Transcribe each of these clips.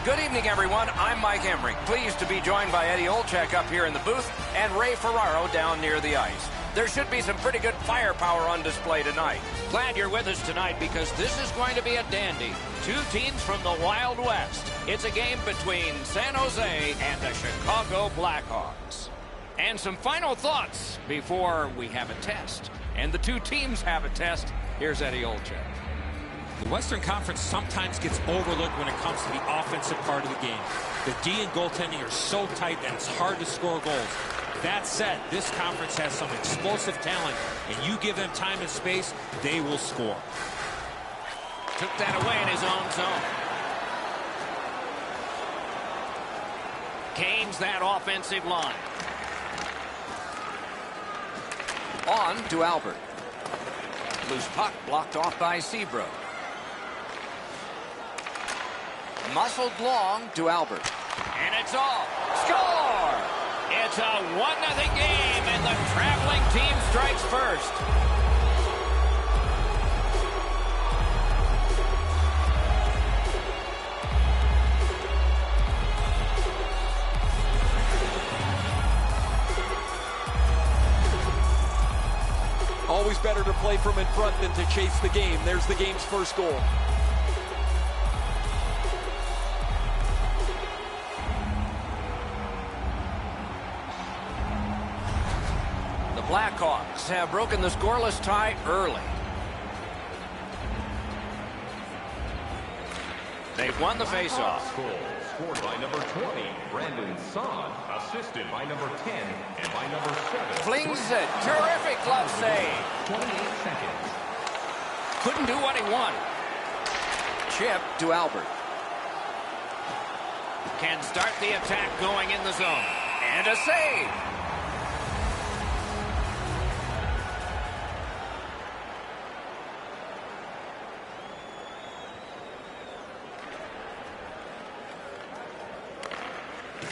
Good evening, everyone. I'm Mike Emmerich. Pleased to be joined by Eddie Olczyk up here in the booth and Ray Ferraro down near the ice. There should be some pretty good firepower on display tonight. Glad you're with us tonight because this is going to be a dandy. Two teams from the Wild West. It's a game between San Jose and the Chicago Blackhawks. And some final thoughts before we have a test. And the two teams have a test. Here's Eddie Olczyk. The Western Conference sometimes gets overlooked when it comes to the offensive part of the game. The D and goaltending are so tight that it's hard to score goals. That said, this conference has some explosive talent, and you give them time and space, they will score. Took that away in his own zone. Gains that offensive line. On to Albert. Loose puck blocked off by Seabrook. Muscled long to Albert. And it's off. Score! It's a 1-0 game, and the traveling team strikes first. Always better to play from in front than to chase the game. There's the game's first goal. The Blackhawks have broken the scoreless tie early. They've won the faceoff. Scored by number 20, Brandon Son. Assisted by number 10 and by number 7. Flings it. Terrific glove save. 28 seconds. Couldn't do what he wanted. Chip to Albert. Can start the attack going in the zone. And a save.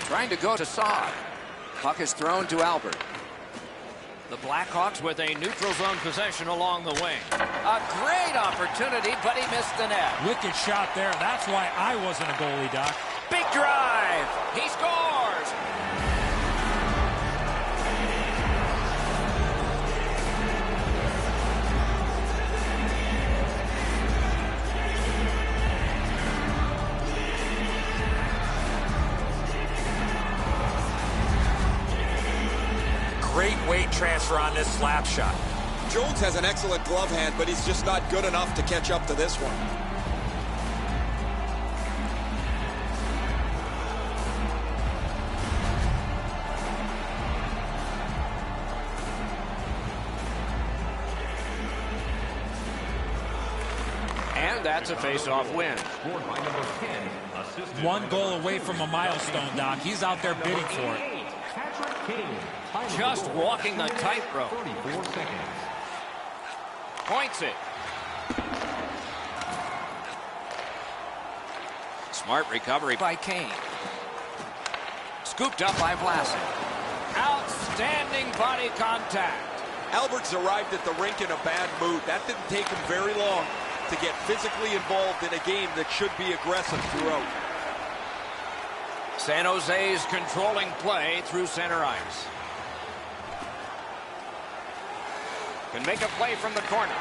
Trying to go to Saad. Puck is thrown to Albert. The Blackhawks with a neutral zone possession along the wing. A great opportunity, but he missed the net. Wicked shot there. That's why I wasn't a goalie, Doc. Big drive. He scores. Great weight transfer on this slap shot. Jones has an excellent glove hand, but he's just not good enough to catch up to this one. And that's a face-off win. Scored by number 10. Assisted One by goal number away from a milestone, Doc. He's out there bidding for it. Patrick King. Time of Just goal. walking the tightrope. 34 seconds. Points it. Smart recovery by Kane. Scooped up by Vlasic. Outstanding body contact. Albert's arrived at the rink in a bad mood. That didn't take him very long to get physically involved in a game that should be aggressive throughout. San Jose's controlling play through center ice. Can make a play from the corner.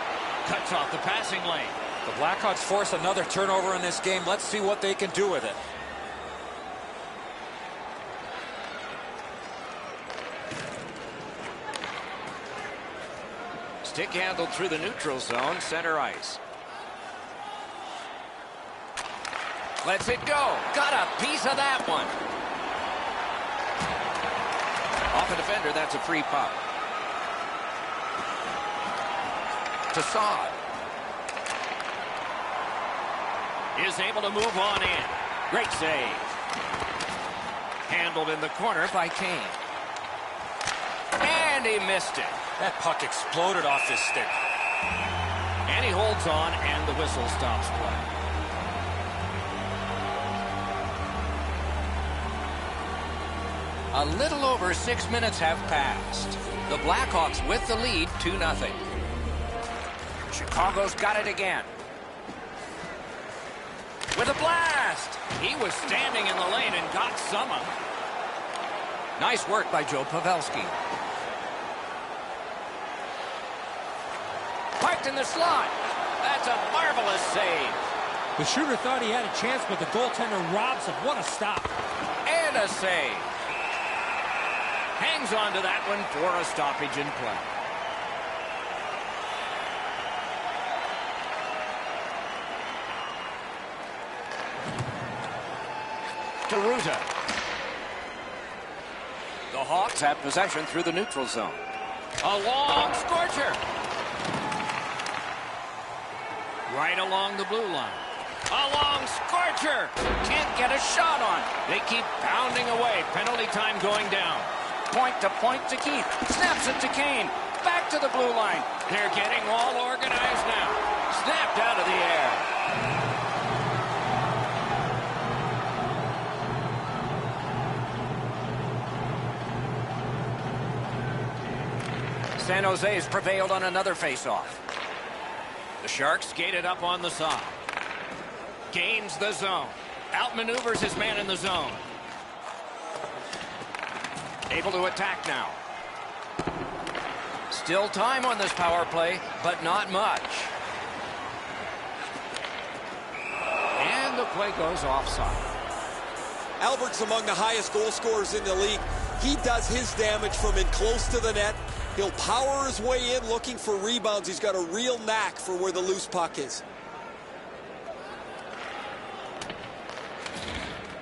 Cuts off the passing lane. The Blackhawks force another turnover in this game. Let's see what they can do with it. Stick handled through the neutral zone, center ice. Lets it go. Got a piece of that one. Off a defender, that's a free puck. To Saad. Is able to move on in. Great save. Handled in the corner by Kane. And he missed it. That puck exploded off his stick. And he holds on, and the whistle stops play. A little over 6 minutes have passed. The Blackhawks with the lead, 2-0. Chicago's got it again. with a blast. He was standing in the lane and got some of it. Nice work by Joe Pavelski. Parked in the slot. That's a marvelous save. The shooter thought he had a chance, but the goaltender robs him. What a stop. And a save. Hangs on to that one for a stoppage in play. Ruta. The Hawks have possession through the neutral zone. A long scorcher. Right along the blue line. A long scorcher. Can't get a shot on. They keep pounding away. Penalty time going down. Point to Keith. Snaps it to Kane. Back to the blue line. They're getting all organized now. Snapped out of the air. San Jose's prevailed on another face-off. The Sharks skated up on the side. Gains the zone. Outmaneuvers his man in the zone. Able to attack now. Still time on this power play, but not much. And the play goes offside. Albert's among the highest goal scorers in the league. He does his damage from in close to the net. He'll power his way in looking for rebounds. He's got a real knack for where the loose puck is.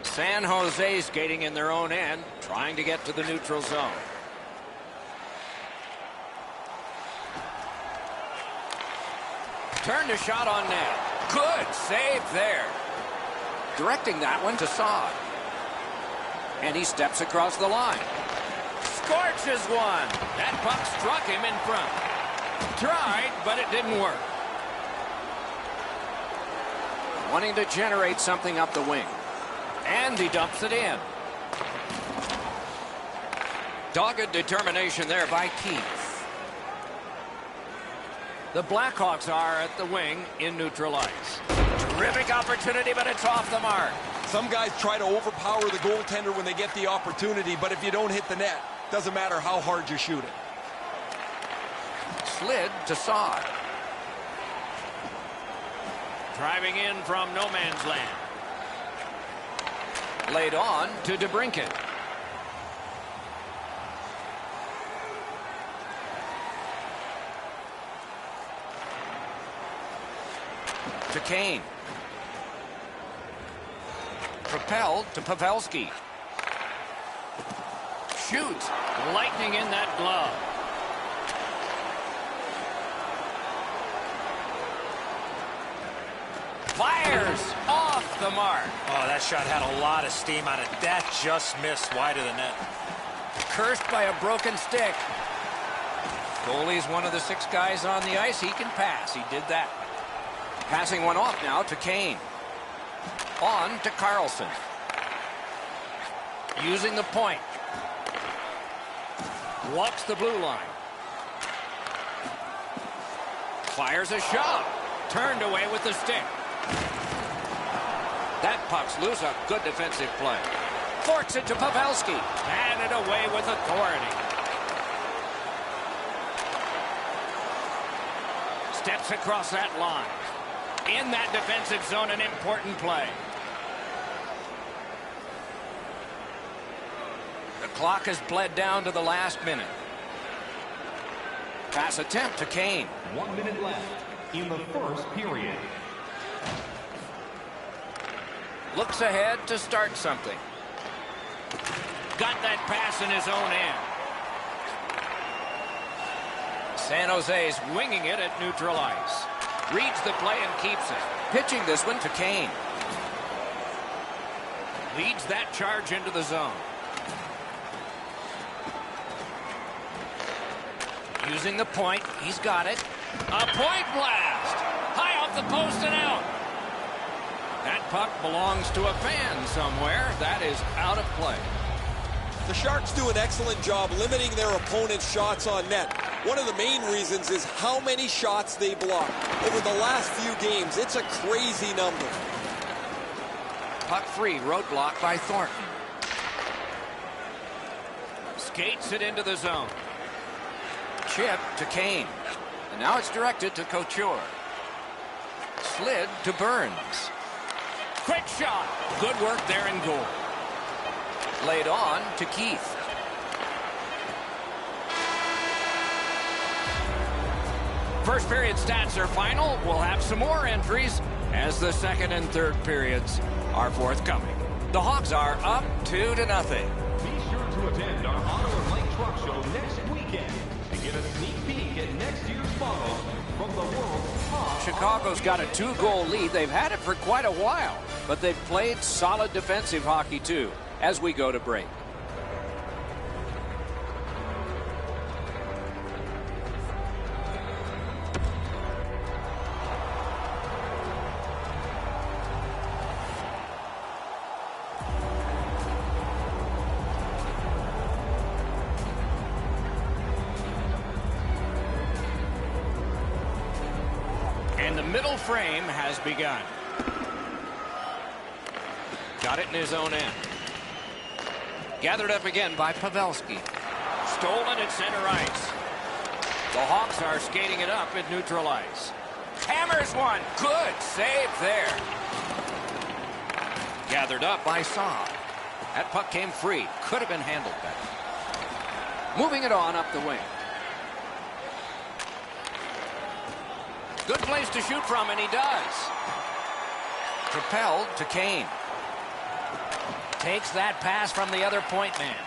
San Jose skating in their own end, trying to get to the neutral zone. Turned a shot on net. Good save there. Directing that one to Saad. And he steps across the line. Scorches one. That puck struck him in front. Tried, but it didn't work. Wanting to generate something up the wing. And he dumps it in. Dogged determination there by Keith. The Blackhawks are at the wing in neutral ice. Terrific opportunity, but it's off the mark. Some guys try to overpower the goaltender when they get the opportunity, but if you don't hit the net, doesn't matter how hard you shoot it. Slid to Saad. Driving in from no man's land. Laid on to DeBrincat. To Kane. Propelled to Pavelski. Shoots. Lightning in that glove. Fires off the mark. Oh, that shot had a lot of steam on it. That just missed wide of the net. Cursed by a broken stick. Goalie's one of the 6 guys on the ice. He can pass. He did that. Passing one off now to Kane. On to Carlson. Using the point. Walks the blue line. Fires a shot. Turned away with the stick. That puck's loose. A good defensive play. Forks it to Pavelski. Batted away with authority. Steps across that line. In that defensive zone, an important play. The clock has bled down to the last minute. Pass attempt to Kane. 1 minute left in the first period. Looks ahead to start something. Got that pass in his own end. San Jose's winging it at neutral ice. Reads the play and keeps it. Pitching this one to Kane. Leads that charge into the zone. Using the point. He's got it. A point blast. High off the post and out. That puck belongs to a fan somewhere. That is out of play. The Sharks do an excellent job limiting their opponent's shots on net. One of the main reasons is how many shots they block. Over the last few games, it's a crazy number. puck free, roadblock by Thornton. Skates it into the zone. Chip to Kane. And now it's directed to Couture. Slid to Burns. Quick shot. Good work there in goal. Laid on to Keith. First period stats are final. We'll have some more entries as the second and third periods are forthcoming. The Hawks are up 2-0. Be sure to attend our Auto and Light Truck Show next weekend to get a sneak peek at next year's models from the world's top. Chicago's got a 2-goal lead. They've had it for quite a while, but they've played solid defensive hockey too as we go to break. And the middle frame has begun. Got it in his own end. Gathered up again by Pavelski. Stolen at center ice. The Hawks are skating it up at neutral ice. Hammers one. Good save there. Gathered up by Saab. That puck came free. Could have been handled better. Moving it on up the wing. Good place to shoot from, and he does. Propelled to Kane. Takes that pass from the other point man.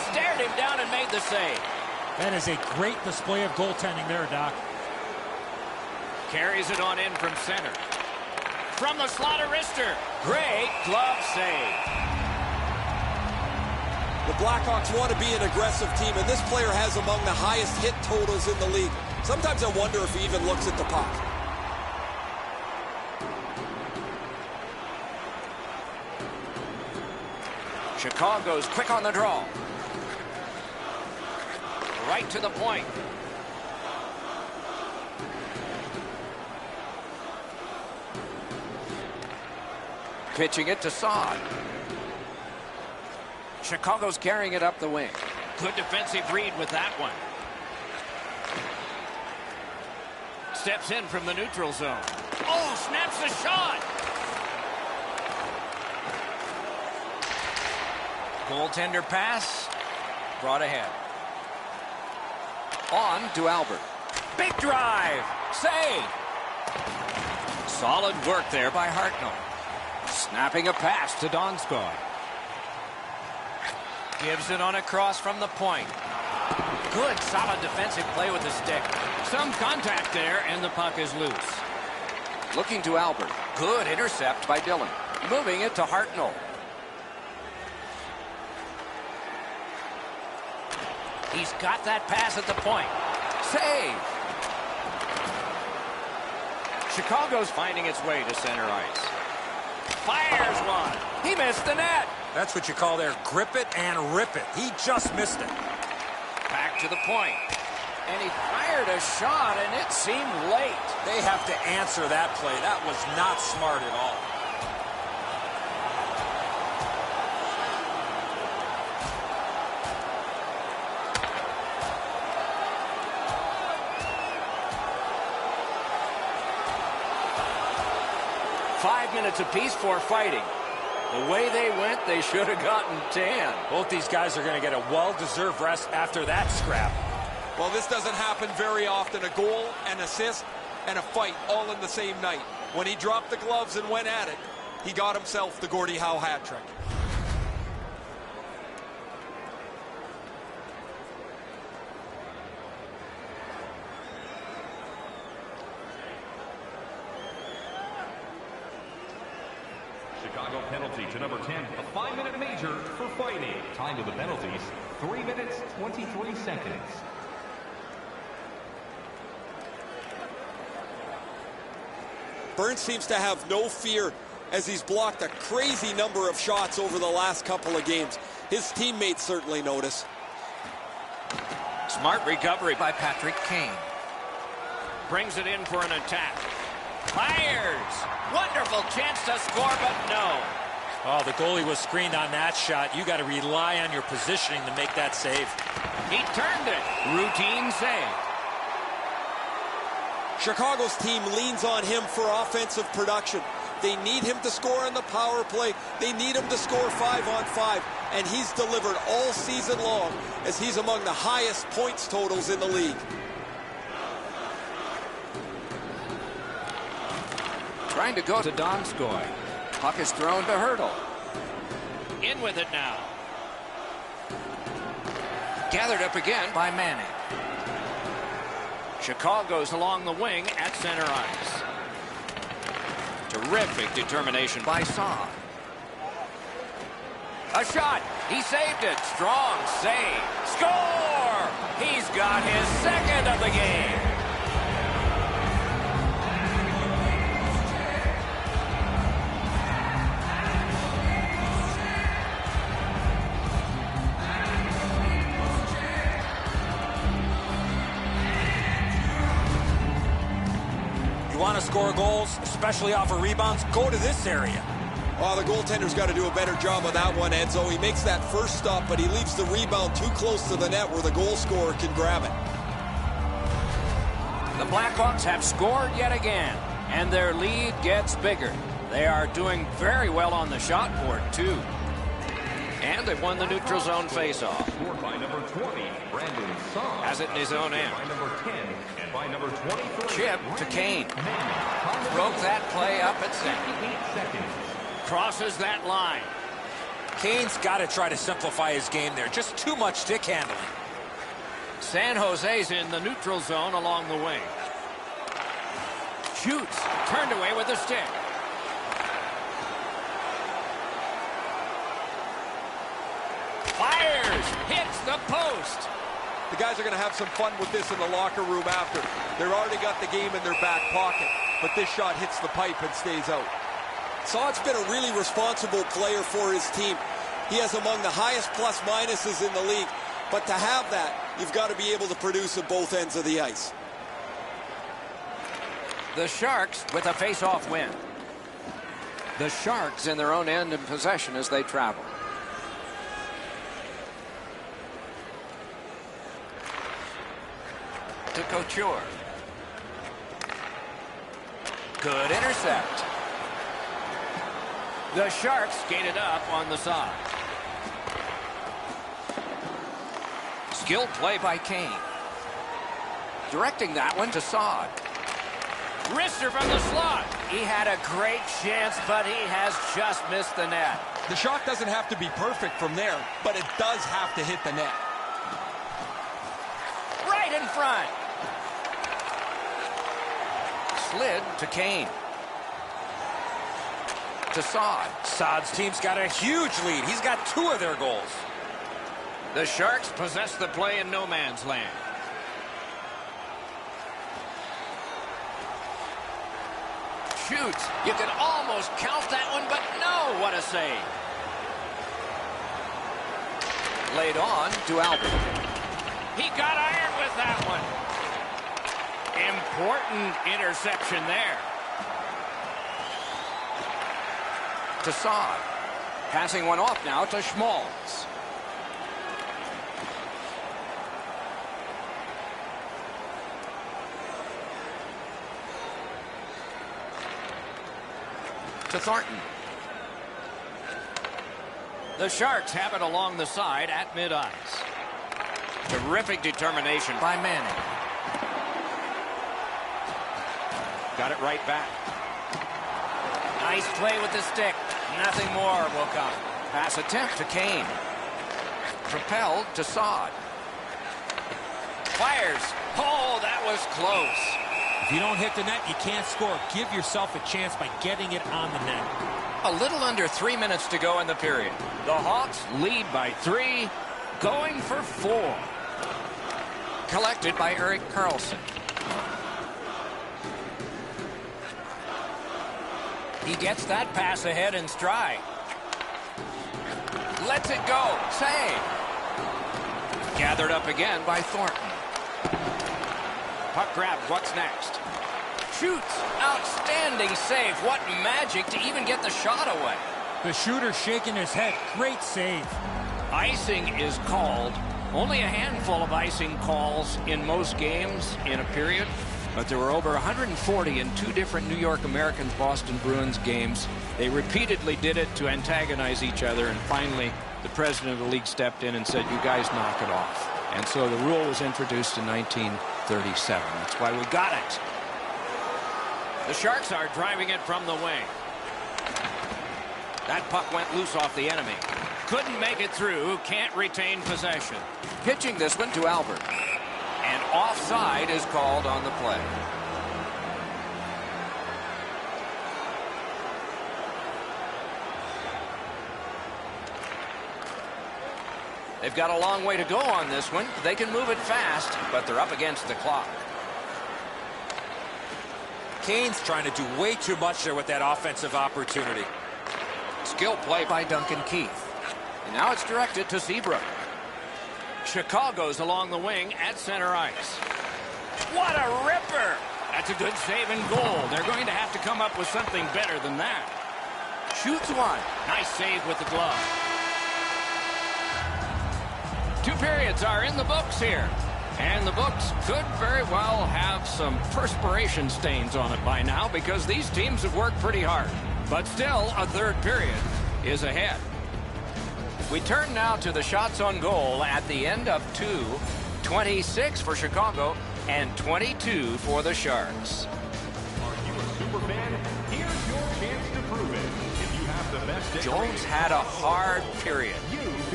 Stared him down and made the save. That is a great display of goaltending there, Doc. Carries it on in from center. From the slot of wrister. Great glove save. The Blackhawks want to be an aggressive team, and this player has among the highest hit totals in the league. Sometimes I wonder if he even looks at the puck. Chicago's quick on the draw. Right to the point. Pitching it to Saad. Chicago's carrying it up the wing. Good defensive read with that one. Steps in from the neutral zone. Oh, snaps the shot. Goaltender pass. Brought ahead. On to Albert. Big drive. Save. Solid work there by Hartnell. Snapping a pass to Donskoy. Gives it on a cross from the point. Good, solid defensive play with the stick. Some contact there, and the puck is loose. Looking to Albert. Good intercept by Dillon. Moving it to Hartnell. He's got that pass at the point. Save. Chicago's finding its way to center ice. Fires one. He missed the net. That's what you call there, grip it and rip it. He just missed it. Back to the point. And he fired a shot, and it seemed late. They have to answer that play. That was not smart at all. Five minutes apiece for fighting. The way they went, they should have gotten 10. Both these guys are going to get a well-deserved rest after that scrap. Well, this doesn't happen very often. A goal, an assist, and a fight all in the same night. When he dropped the gloves and went at it, he got himself the Gordie Howe hat trick. Chicago penalty to number 10, a 5-minute major for fighting. Time of the penalties, 3 minutes, 23 seconds. Burns seems to have no fear as he's blocked a crazy number of shots over the last couple of games. His teammates certainly notice. Smart recovery by Patrick Kane. Brings it in for an attack. Fires! Wonderful chance to score, but no. Oh, the goalie was screened on that shot. You got to rely on your positioning to make that save. He turned it. Routine save. Chicago's team leans on him for offensive production. They need him to score on the power play. They need him to score 5-on-5. And he's delivered all season long as he's among the highest points totals in the league. Trying to go to Donskoy. Puck is thrown to Hurdle. In with it now. Gathered up again by Manning. Chicago's along the wing at center ice. Terrific determination by Saad. A shot. He saved it. Strong save. Score! He's got his second of the game. Want to score goals, especially off of rebounds, go to this area. Oh, the goaltender's got to do a better job of that one, Enzo. He makes that first stop, but he leaves the rebound too close to the net where the goal scorer can grab it. The Blackhawks have scored yet again, and their lead gets bigger. They are doing very well on the shot board, too. And they've won the neutral zone faceoff. Scored by number 20, Brandon Saad. Has it in his own end. By number 10 and by number 23. Chip to Kane. Broke that play up at center. 8 seconds. Crosses that line. Kane's got to try to simplify his game there. Just too much stick handling. San Jose's in the neutral zone along the wing. Shoots. Turned away with the stick. Fires. Hits the post. The guys are going to have some fun with this in the locker room after. They've already got the game in their back pocket, but this shot hits the pipe and stays out. Saad's been a really responsible player for his team. He has among the highest plus-minuses in the league, but to have that, you've got to be able to produce at both ends of the ice. The Sharks with a face-off win. The Sharks in their own end in possession as they travel. To Couture. Good intercept. The Sharks skated up on the side. Skilled play by Kane. Directing that one to Saad. Wrister from the slot. He had a great chance, but he has just missed the net. The shot doesn't have to be perfect from there, but it does have to hit the net. Right in front. Slid to Kane. To Saad. Saad's team's got a huge lead. He's got 2 of their goals. The Sharks possess the play in no man's land. Shoots. You could almost count that one, but no, what a save. Laid on to Albert. He got iron with that one. Important interception there. To Saad. Passing one off now to Schmaltz. To Thornton. The Sharks have it along the side at mid-ice. Terrific determination By Manning. Got it right back. Nice play with the stick. Nothing more will come. Pass attempt to Kane. Propelled to Saad. Fires. Oh, that was close. If you don't hit the net, you can't score. Give yourself a chance by getting it on the net. A little under 3 minutes to go in the period. The Hawks lead by 3, going for 4. Collected by Erik Karlsson. He gets that pass ahead in stride. Lets it go. Save. Gathered up again by Thornton. Puck grab. What's next? Shoots. Outstanding save. What magic to even get the shot away. The shooter shaking his head. Great save. Icing is called. Only a handful of icing calls in most games in a period, but there were over 140 in 2 different New York Americans Boston Bruins games. They repeatedly did it to antagonize each other, and finally the president of the league stepped in and said, you guys knock it off. And so the rule was introduced in 1937. That's why we got it. The Sharks are driving it from the wing. That puck went loose off the enemy. Couldn't make it through, can't retain possession. Pitching this one to Albert. And offside is called on the play. They've got a long way to go on this one. They can move it fast, but they're up against the clock. Kane's trying to do way too much there with that offensive opportunity. Skill play by Duncan Keith. And now it's directed to Seabrook. Chicago's along the wing at center ice. What a ripper! That's a good save and goal. They're going to have to come up with something better than that. Shoots one. Nice save with the glove. 2 periods are in the books here. And the books could very well have some perspiration stains on it by now because these teams have worked pretty hard. But still, a 3rd period is ahead. We turn now to the shots on goal at the end of 2. 26 for Chicago and 22 for the Sharks. Are you a super fan? Here's your chance to prove it. If you have the best Jones had a hard period,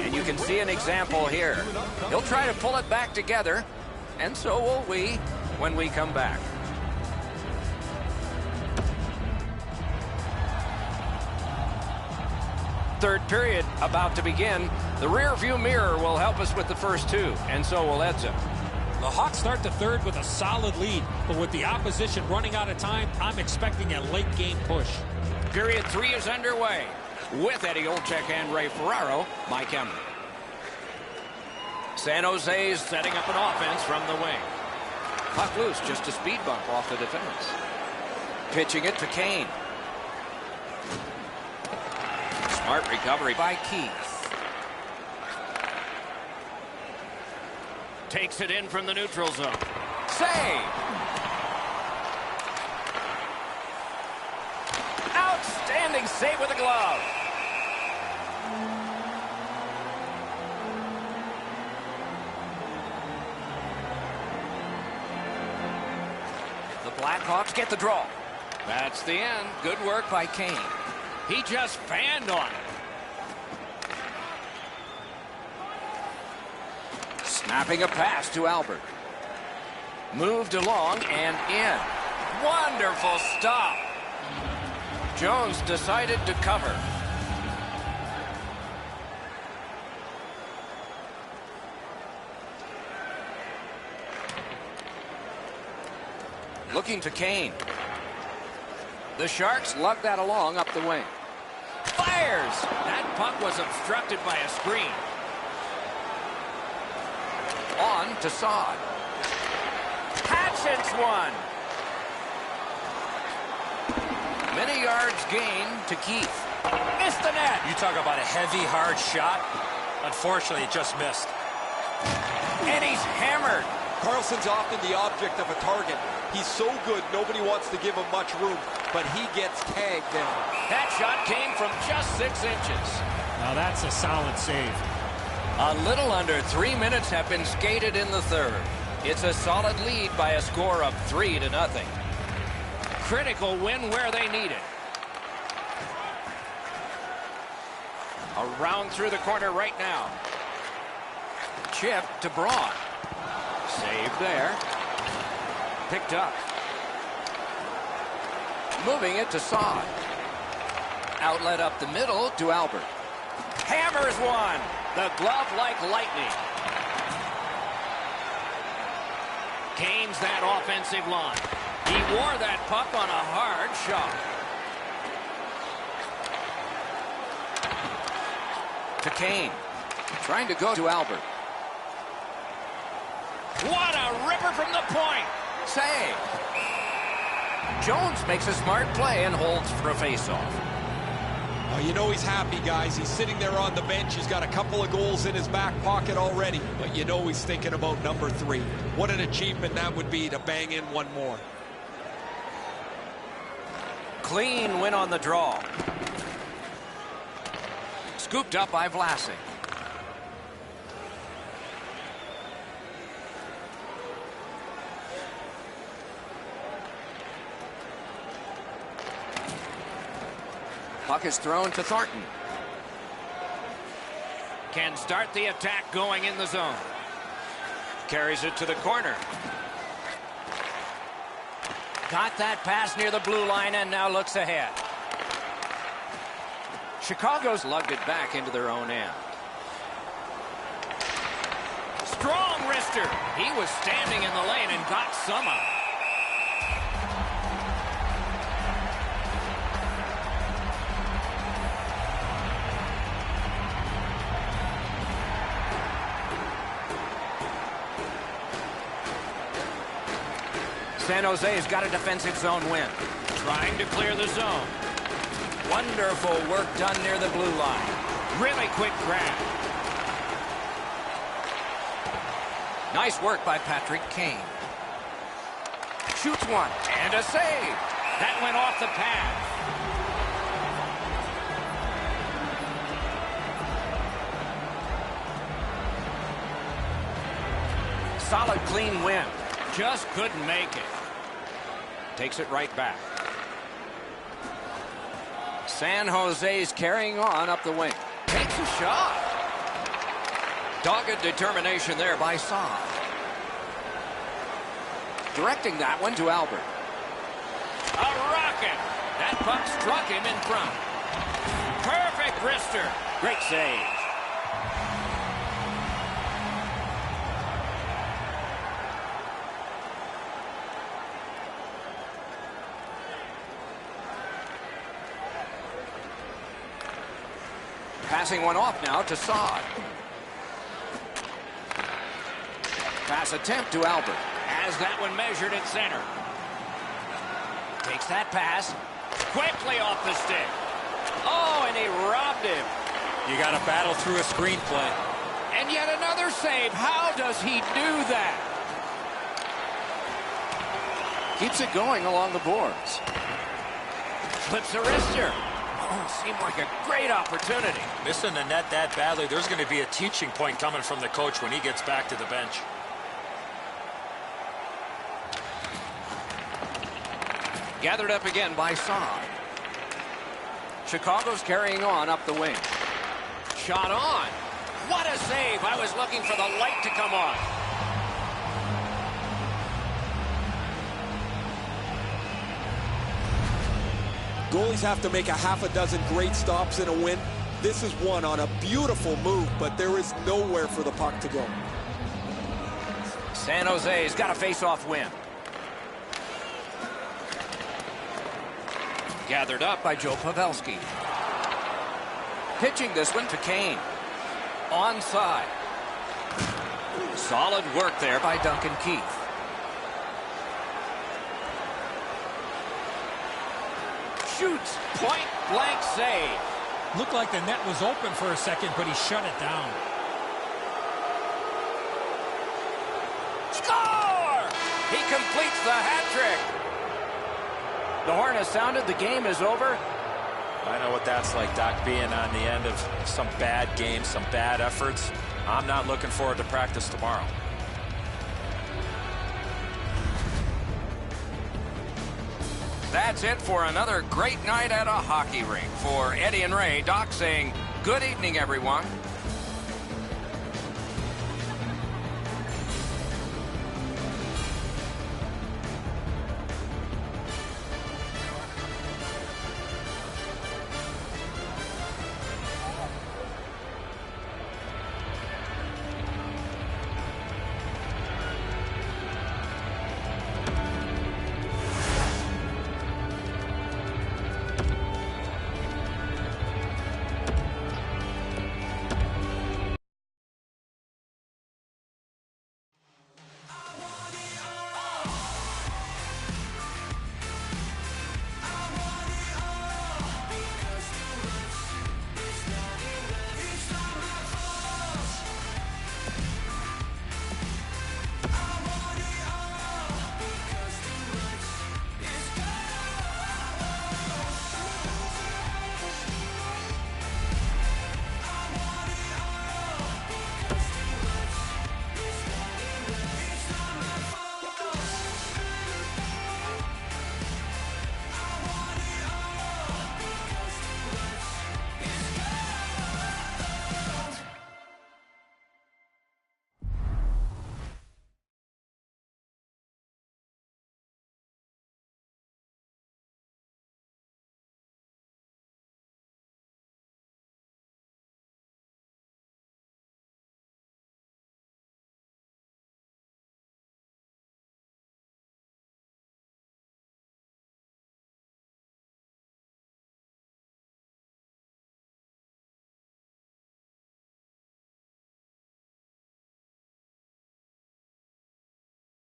and you can see an example here. He'll try to pull it back together, and so will we when we come back. Third period about to begin. The rear view mirror will help us with the first 2, and so will Edzo. The Hawks start the 3rd with a solid lead, but with the opposition running out of time, I'm expecting a late game push. Period 3 is underway. With Eddie Olczyk and Ray Ferraro, Mike Emmer. San Jose is setting up an offense from the wing. Puck loose, just a speed bump off the defense. Pitching it to Kane. Smart recovery by Keith. Takes it in from the neutral zone. Save! Outstanding save with a glove. The Blackhawks get the draw. That's the end. Good work by Kane. He just fanned on it. Snapping a pass to Albert. Moved along and in. Wonderful stop. Jones decided to cover. Looking to Kane. The Sharks lug that along up the wing. Fires! That puck was obstructed by a screen. On to Saad. Hatchets one. Many yards gained to Keith. Missed the net. You talk about a heavy, hard shot. Unfortunately, it just missed. And he's hammered. Carlson's often the object of a target. He's so good, nobody wants to give him much room, but he gets tagged down. That shot came from just 6 inches. Now that's a solid save. A little under 3 minutes have been skated in the 3rd. It's a solid lead by a score of 3-0. Critical win where they need it. Around through the corner right now. Chip to Braun. Save there. Picked up. Moving it to Saad. Outlet up the middle to Albert. Hammers one. The glove like lightning. Gains that offensive line. He wore that puck on a hard shot. To Kane. Trying to go to Albert. What a ripper from the point. Save. Jones makes a smart play and holds for a faceoff. Well, you know he's happy, guys. He's sitting there on the bench. He's got a couple of goals in his back pocket already, but you know he's thinking about number 3. What an achievement that would be to bang in one more. Clean win on the draw. Scooped up by Vlasic. Puck is thrown to Thornton. Can start the attack going in the zone. Carries it to the corner. Got that pass near the blue line and now looks ahead. Chicago's lugged it back into their own end. Strong wrister. He was standing in the lane and got some out. San Jose's got a defensive zone win. Trying to clear the zone. Wonderful work done near the blue line. Really quick grab. Nice work by Patrick Kane. Shoots one and a save. That went off the pad. Solid clean win. Just couldn't make it. Takes it right back. San Jose's carrying on up the wing. Takes a shot. Dogged determination there by Saad. Directing that one to Albert. A rocket. That puck struck him in front. Perfect wrister. Great save. Passing one off now to Saad. Pass attempt to Albert. Has that one measured at center. Takes that pass. Quickly off the stick. Oh, and he robbed him. You got to battle through a screenplay. And yet another save. How does he do that? Keeps it going along the boards. Flips a wrister. Oh, seemed like a great opportunity. Missing the net that badly, there's going to be a teaching point coming from the coach when he gets back to the bench. Gathered up again by Saad. Chicago's carrying on up the wing. Shot on. What a save. I was looking for the light to come on. Goalies have to make a half a dozen great stops in a win. This is one on a beautiful move, but there is nowhere for the puck to go. San Jose's got a face-off win. Gathered up by Joe Pavelski. Pitching this one to Kane. Onside. Solid work there by Duncan Keith. Shoots. Point-blank save. Looked like the net was open for a second, but he shut it down. Score! He completes the hat trick. The horn has sounded. The game is over. I know what that's like, Doc, being on the end of some bad games, some bad efforts. I'm not looking forward to practice tomorrow. That's it for another great night at a hockey rink. For Eddie and Ray, Doc saying good evening, everyone.